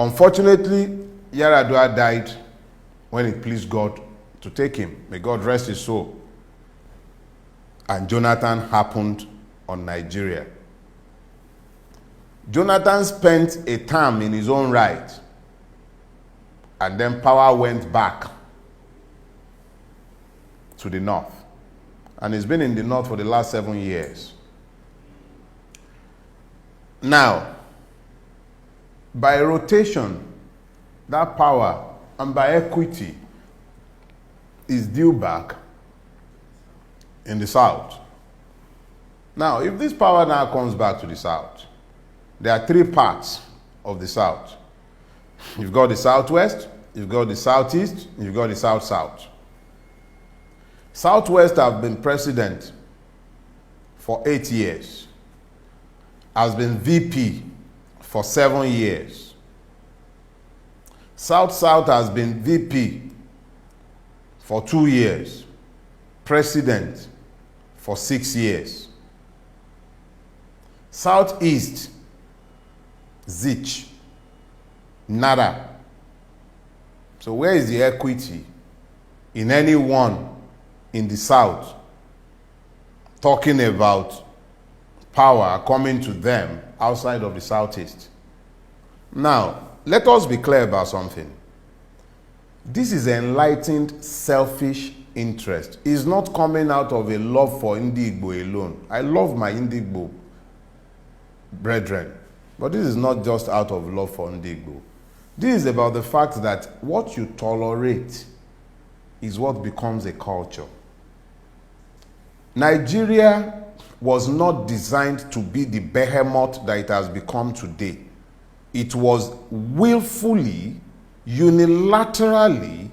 Unfortunately, Yaradua died when it pleased God to take him. May God rest his soul. And Jonathan happened on Nigeria. Jonathan spent a term in his own right, and then power went back to the north. And he's been in the north for the last 7 years. Now, by rotation, that power, and by equity, is due back in the south. Now, if this power now comes back to the south, there are 3 parts of the south. You've got the southwest, you've got the southeast, you've got the south-south. Southwest have been president for 8 years, has been VP for 7 years. South-south has been VP for 2 years, president for 6 years. Southeast, zilch, nada. So where is the equity in anyone in the south talking about power coming to them outside of the southeast? Now, let us be clear about something. This is enlightened, selfish interest. It's not coming out of a love for Ndigbo alone. I love my Ndigbo brethren, but this is not just out of love for Ndigbo. This is about the fact that what you tolerate is what becomes a culture. Nigeria was not designed to be the behemoth that it has become today. It was willfully, unilaterally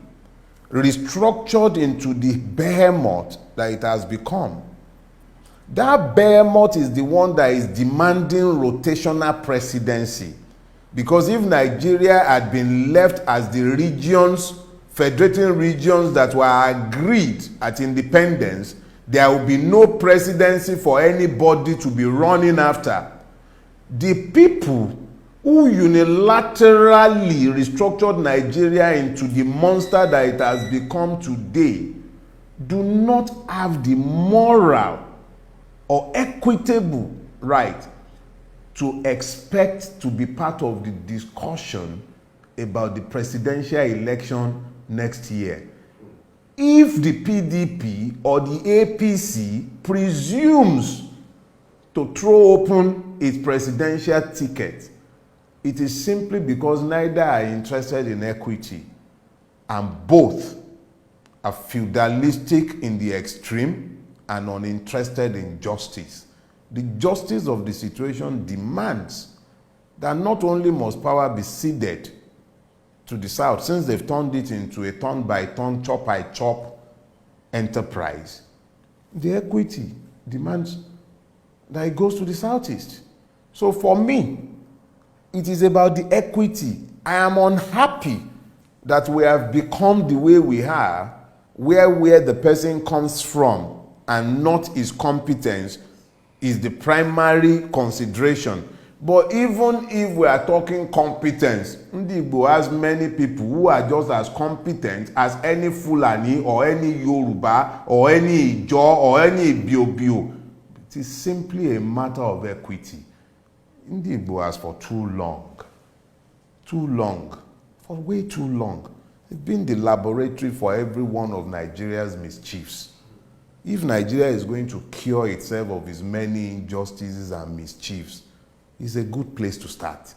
restructured into the behemoth that it has become. That behemoth is the one that is demanding rotational presidency. Because if Nigeria had been left as the regions, federating regions that were agreed at independence, there will be no presidency for anybody to be running after. The people who unilaterally restructured Nigeria into the monster that it has become today do not have the moral or equitable right to expect to be part of the discussion about the presidential election next year. If the PDP or the APC presumes to throw open its presidential ticket, it is simply because neither are interested in equity and both are feudalistic in the extreme and uninterested in justice. The justice of the situation demands that not only must power be ceded to the south, since they've turned it into a turn-by-turn, chop-by-chop enterprise, the equity demands that it goes to the southeast. So for me, it is about the equity. I am unhappy that we have become the way we are, where the person comes from and not his competence is the primary consideration. But even if we are talking competence, Ndigbo has many people who are just as competent as any Fulani or any Yoruba or any Ijo or any Biobio. It is simply a matter of equity. Ndigbo has for too long, for way too long, it's been the laboratory for every one of Nigeria's mischiefs. If Nigeria is going to cure itself of its many injustices and mischiefs, it's a good place to start.